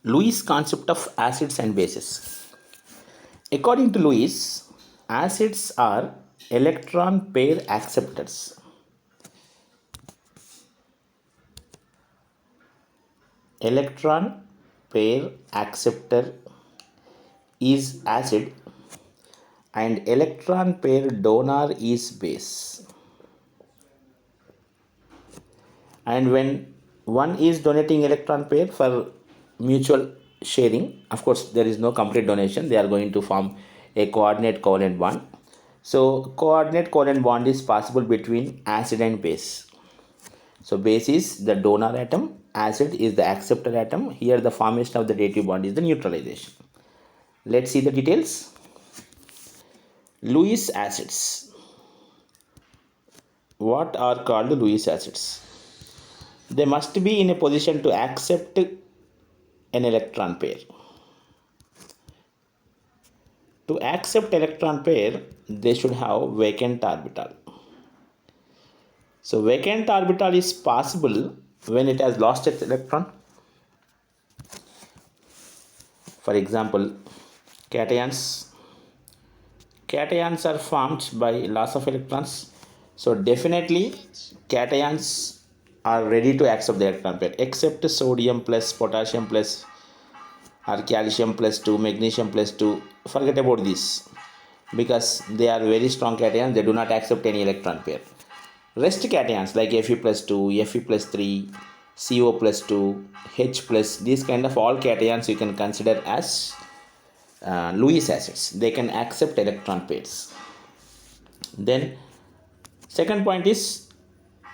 Lewis concept of acids and bases. According to Lewis, acids are electron pair acceptors. Electron pair acceptor is acid and electron pair donor is base. And when one is donating electron pair for mutual sharing, of course there is no complete donation, they are going to form a coordinate covalent bond. So coordinate covalent bond is possible between acid and base. So base is the donor atom, acid is the acceptor atom. Here the formation of the dative bond is the neutralization. Let's see the details. Lewis acids. What are called Lewis acids? They must be in a position to accept an electron pair. To accept electron pair, they should have vacant orbital. So vacant orbital is possible when it has lost its electron. For example, cations. Cations are formed by loss of electrons. So definitely cations are ready to accept the electron pair, except sodium plus potassium plus or calcium plus 2, magnesium plus 2. Forget about this because they are very strong cations. They do not accept any electron pair. Rest cations like Fe plus 2, Fe plus 3, CO plus 2, H plus, these kind of all cations you can consider as Lewis acids. They can accept electron pairs. Then second point is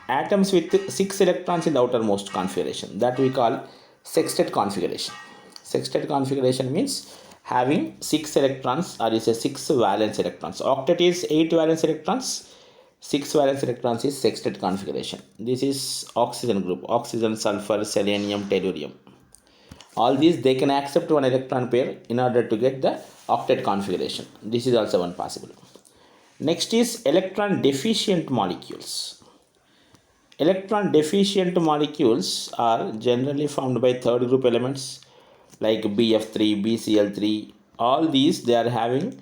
atoms with 6 electrons in the outermost configuration, that we call sextet configuration. Sextet configuration means having 6 electrons, or is a 6 valence electrons. Octet is 8 valence electrons, 6 valence electrons is sextet configuration. This is oxygen group, oxygen, sulfur, selenium, tellurium. All these they can accept one electron pair in order to get the octet configuration. This is also one possible. Next is electron deficient molecules. Electron deficient molecules are generally formed by third group elements like BF3, BCl3. All these they are having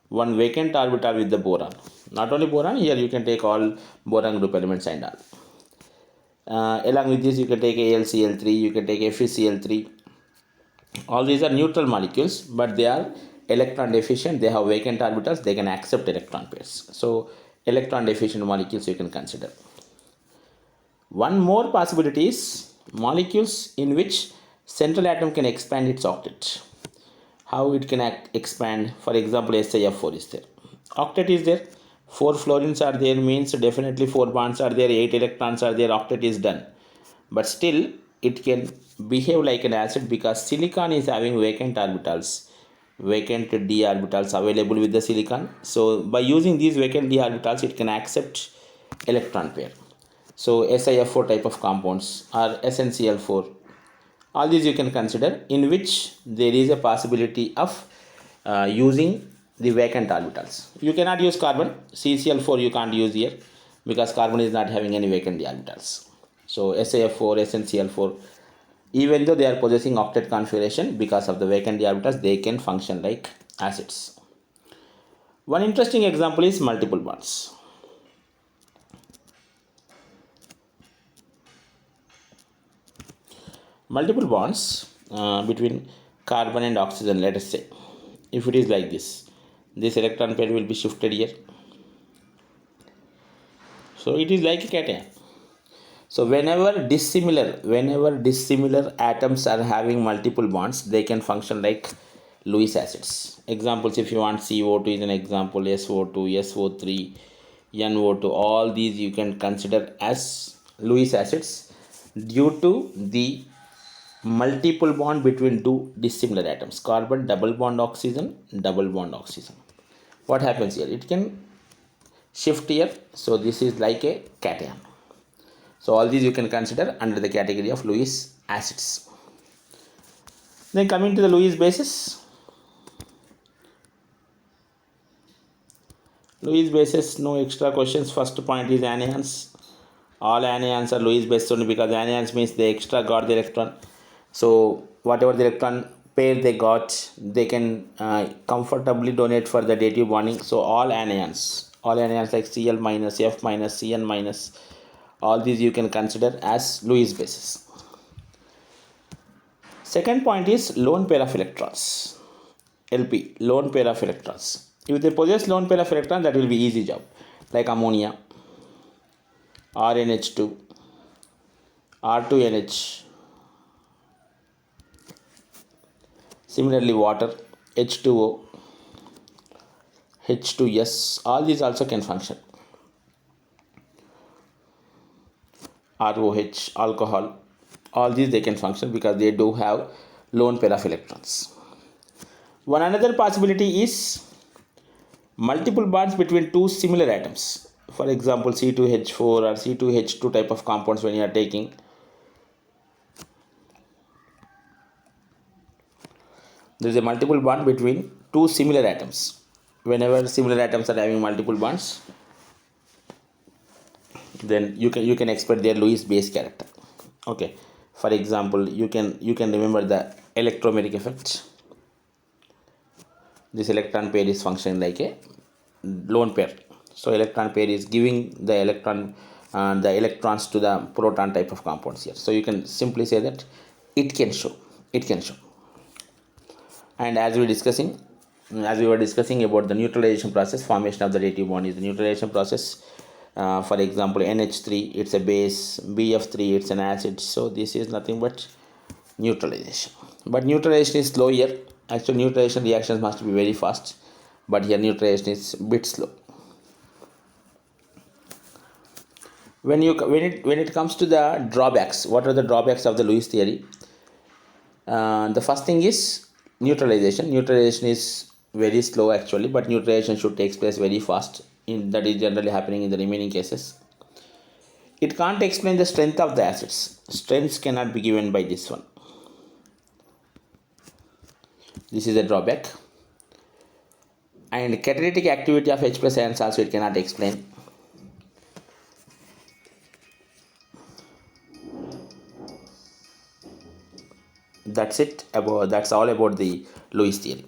one vacant orbital with the boron. Not only boron, here you can take all boron group elements and all. Along with this you can take AlCl3, you can take FeCl3. All these are neutral molecules, but they are electron deficient. They have vacant orbitals. They can accept electron pairs. So electron deficient molecules you can consider. One more possibility is molecules in which central atom can expand its octet. How it can expand? For example, SiF4 is there. Octet is there. 4 fluorines are there, means definitely 4 bonds are there, 8 electrons are there, octet is done. But still it can behave like an acid because silicon is having vacant orbitals, vacant d orbitals available with the silicon. So by using these vacant d orbitals it can accept electron pair. So SiF4 type of compounds or SnCl4, all these you can consider in which there is a possibility of using the vacant orbitals. You cannot use carbon, CCl4 you can't use here because carbon is not having any vacant d orbitals. So SiF4, SnCl4, even though they are possessing octet configuration, because of the vacant d orbitals they can function like acids. One interesting example is multiple bonds. Multiple bonds between carbon and oxygen, let us say, if it is like this electron pair will be shifted here. So it is like a cation. So whenever dissimilar atoms are having multiple bonds, they can function like Lewis acids. Examples, if you want, CO2 is an example, SO2, SO3, NO2, all these you can consider as Lewis acids due to the multiple bond between two dissimilar atoms, carbon double bond oxygen, double bond oxygen. What happens here? It can shift here, so this is like a cation. So all these you can consider under the category of Lewis acids. Then coming to the Lewis bases. Lewis bases, no extra questions. First point is anions. All anions are Lewis bases only because anions means they extra got the electron. So whatever the electron pair they got, they can comfortably donate for the dative bonding. So all anions like Cl minus, F minus, Cn minus, all these you can consider as Lewis bases. Second point is lone pair of electrons, LP, lone pair of electrons. If they possess lone pair of electrons, that will be easy job, like ammonia, RNH2, R2NH, similarly water, H2O, H2S, all these also can function. ROH, alcohol, all these they can function because they do have lone pair of electrons. One another possibility is multiple bonds between two similar atoms. For example, C2H4 or C2H2 type of compounds, when you are taking, there is a multiple bond between two similar atoms. Whenever similar atoms are having multiple bonds, then you can expect their Lewis base character. Okay, for example, you can remember the electromeric effect. This electron pair is functioning like a lone pair. So electron pair is giving the electrons to the proton type of compounds here. So you can simply say that it can show. And as we were discussing about the neutralization process, formation of the dative bond is the neutralization process. For example, NH3, it's a base, BF3, it's an acid. So this is nothing but neutralization. But neutralization is slow here. Actually, neutralization reactions must be very fast, but here neutralization is a bit slow. When it comes to the drawbacks, what are the drawbacks of the Lewis theory? The first thing is neutralization. Neutralization is very slow actually, but neutralization should take place very fast. That is generally happening in the remaining cases. It can't explain the strength of the acids. Strengths cannot be given by this one. This is a drawback. And catalytic activity of H plus ions also it cannot explain. That's all about the Lewis theory.